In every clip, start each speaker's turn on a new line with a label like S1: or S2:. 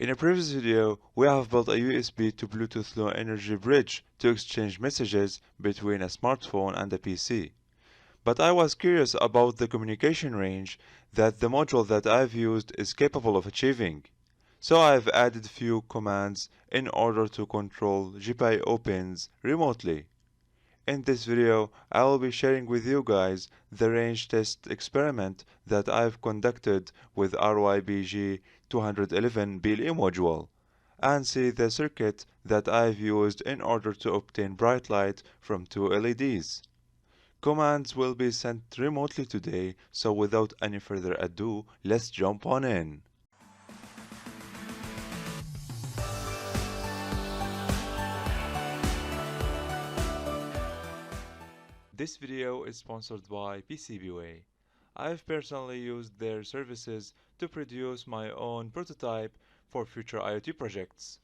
S1: In a previous video, we have built a USB to Bluetooth Low Energy bridge to exchange messages between a smartphone and a PC. But I was curious about the communication range that the module that I've used is capable of achieving. So I've added few commands in order to control GPIO pins remotely. In this video, I will be sharing with you guys the range test experiment that I've conducted with RYBG211 BLE module and see the circuit that I've used in order to obtain bright light from two LEDs. Commands will be sent remotely today, so without any further ado, let's jump on in. This video is sponsored by PCBWay. I've personally used their services to produce my own prototype for future IoT projects.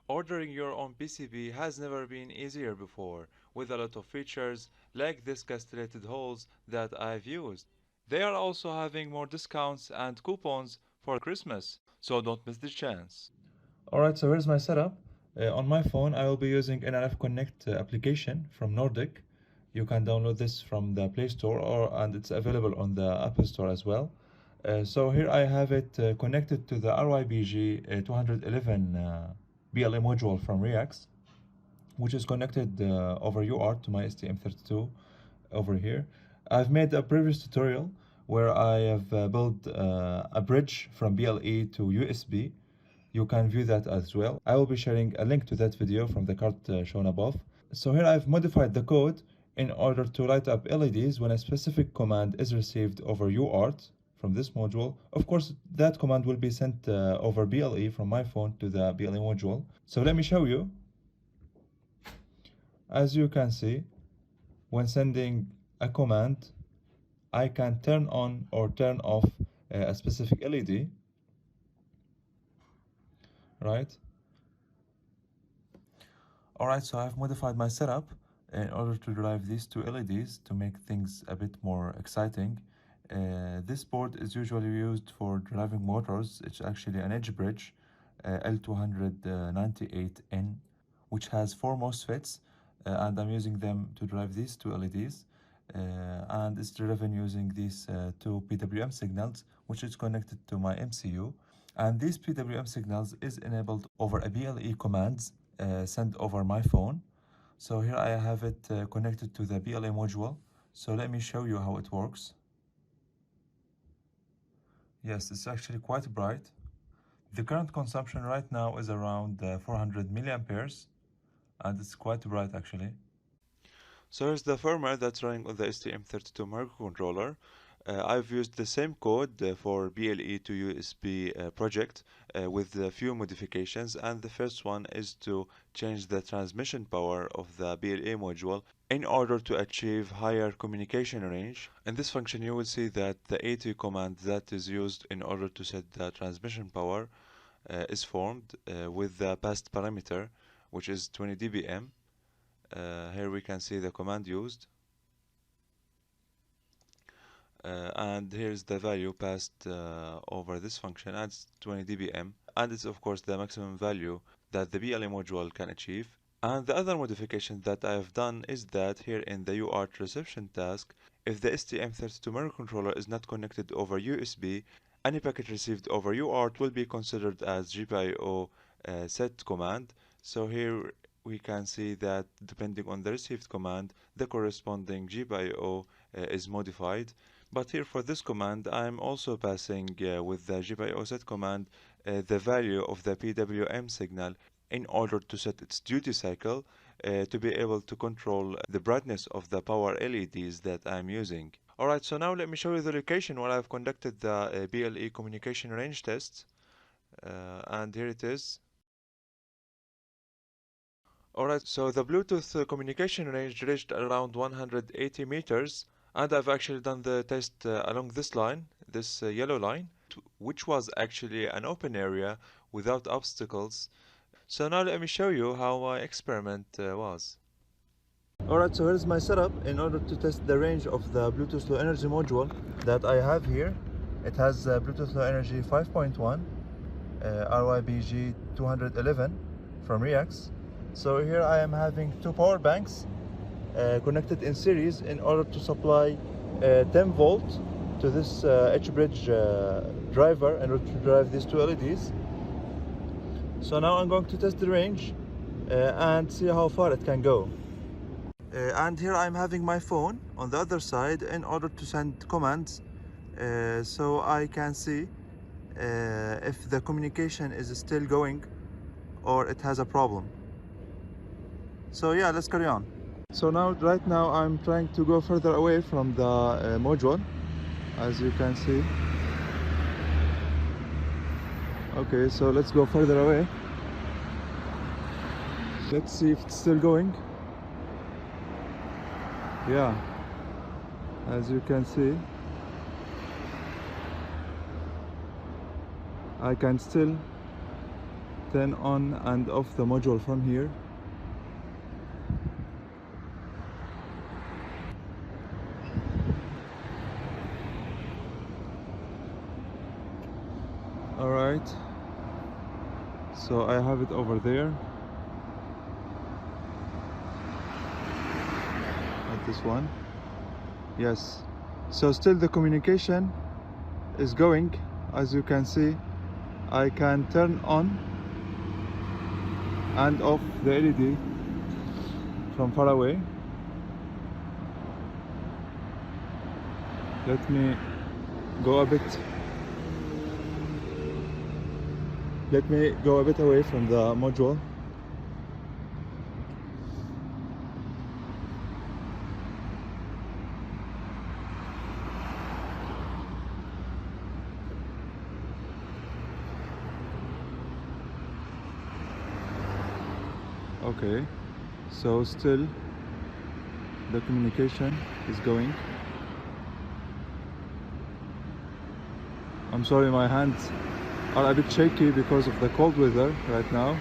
S1: Ordering your own PCB has never been easier before, with a lot of features like these castellated holes that I've used. They are also having more discounts and coupons for Christmas, so don't miss the chance. Alright, so here's my setup. On my phone, I will be using NRF Connect application from Nordic. You can download this from the Play Store and it's available on the Apple Store as well. So here I have it connected to the RYBG211 BLE module from React, which is connected over UART to my STM32 over here. I've made a previous tutorial where I have built a bridge from BLE to USB. You can view that as well. I will be sharing a link to that video from the card shown above. So here I've modified the code in order to light up LEDs when a specific command is received over UART from this module. Of course, that command will be sent over BLE from my phone to the BLE module. So let me show you. As you can see, when sending a command, I can turn on or turn off a specific LED, right? Alright, so I've modified my setup in order to drive these two LEDs to make things a bit more exciting. This board is usually used for driving motors. It's actually an edge bridge, L298N, which has 4 MOSFETs, and I'm using them to drive these two LEDs. And it's driven using these two PWM signals, which is connected to my MCU. And these PWM signals is enabled over a BLE commands sent over my phone. So here I have it connected to the BLE module. So let me show you how it works. Yes, it's actually quite bright. The current consumption right now is around 400 milliamperes, and it's quite bright actually. So here's the firmware that's running on the STM32 microcontroller. I've used the same code for BLE to USB project with a few modifications, and the first one is to change the transmission power of the BLE module in order to achieve higher communication range. In this function you will see that the AT command that is used in order to set the transmission power is formed with the passed parameter, which is 20 dBm. Here we can see the command used. And here's the value passed over this function, and it's 20 dBm, and it's of course the maximum value that the BLE module can achieve. And the other modification that I have done is that here in the UART reception task, if the STM32 microcontroller is not connected over USB, any packet received over UART will be considered as GPIO set command. So here we can see that depending on the received command, the corresponding GPIO is modified. But here for this command, I'm also passing with the GPIO set command the value of the PWM signal in order to set its duty cycle to be able to control the brightness of the power LEDs that I'm using. Alright, so now let me show you the location where I've conducted the BLE communication range test. And here it is. Alright, so the Bluetooth communication range reached around 180 meters. And I've actually done the test along this line, this yellow line, which was actually an open area without obstacles. So now let me show you how my experiment was. Alright, so here's my setup in order to test the range of the Bluetooth Low Energy module that I have here. It has Bluetooth Low Energy 5.1.
S2: RYBG211 from Reax. So here I am having two power banks connected in series in order to supply 10 volt to this H-bridge driver in order to drive these two LEDs. So now I'm going to test the range and see how far it can go. And here I'm having my phone on the other side in order to send commands so I can see if the communication is still going or it has a problem. So yeah, let's carry on. So right now I'm trying to go further away from the module, as you can see. Okay, so let's go further away. Let's see if it's still going. Yeah, as you can see, I can still turn on and off the module from here. Alright, so I have it over there at this one. Yes, so still the communication is going. As you can see, I can turn on and off the LED from far away. Let me go a bit away from the module. Okay, so still the communication is going. I'm sorry, my hands are a bit shaky because of the cold weather right now.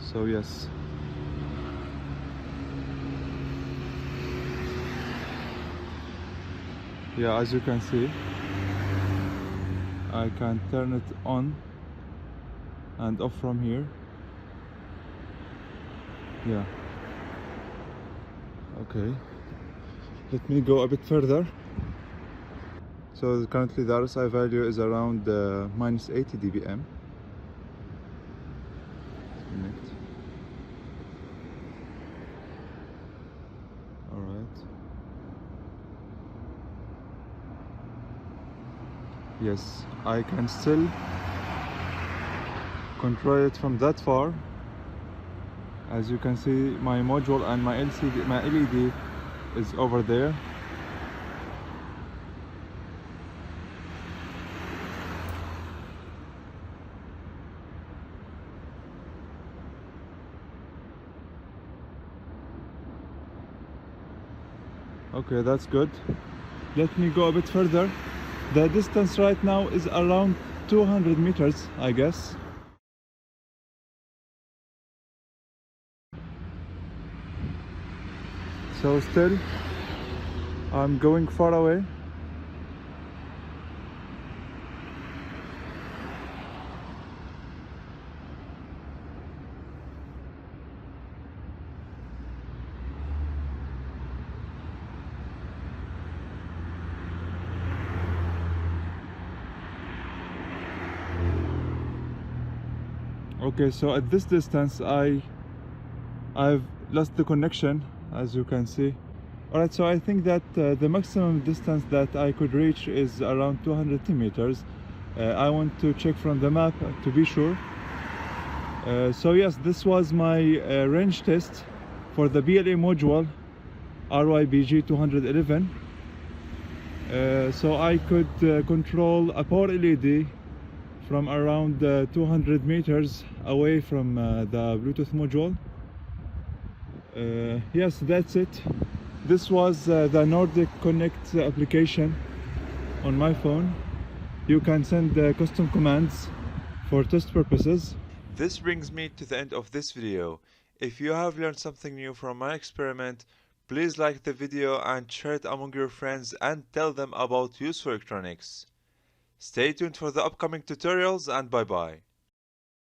S2: So yes. Yeah, as you can see, I can turn it on and off from here. Yeah. Okay. Let me go a bit further. So currently the RSI value is around minus 80 dBm. Alright. Yes, I can still control it from that far. As you can see, my module and my LED is over there. Okay, that's good. Let me go a bit further. The distance right now is around 200 meters, I guess. So still, I'm going far away. Okay, so at this distance I've lost the connection, as you can see. Alright, so I think that the maximum distance that I could reach is around 210 meters. I want to check from the map to be sure. So yes, this was my range test for the BLA module RYBG211. So I could control a power LED from around 200 meters away from the Bluetooth module. Yes, that's it. This was the Nordic Connect application on my phone. You can send custom commands for test purposes.
S1: This brings me to the end of this video. If you have learned something new from my experiment, please like the video and share it among your friends and tell them about useful electronics. Stay tuned for the upcoming tutorials, and bye bye.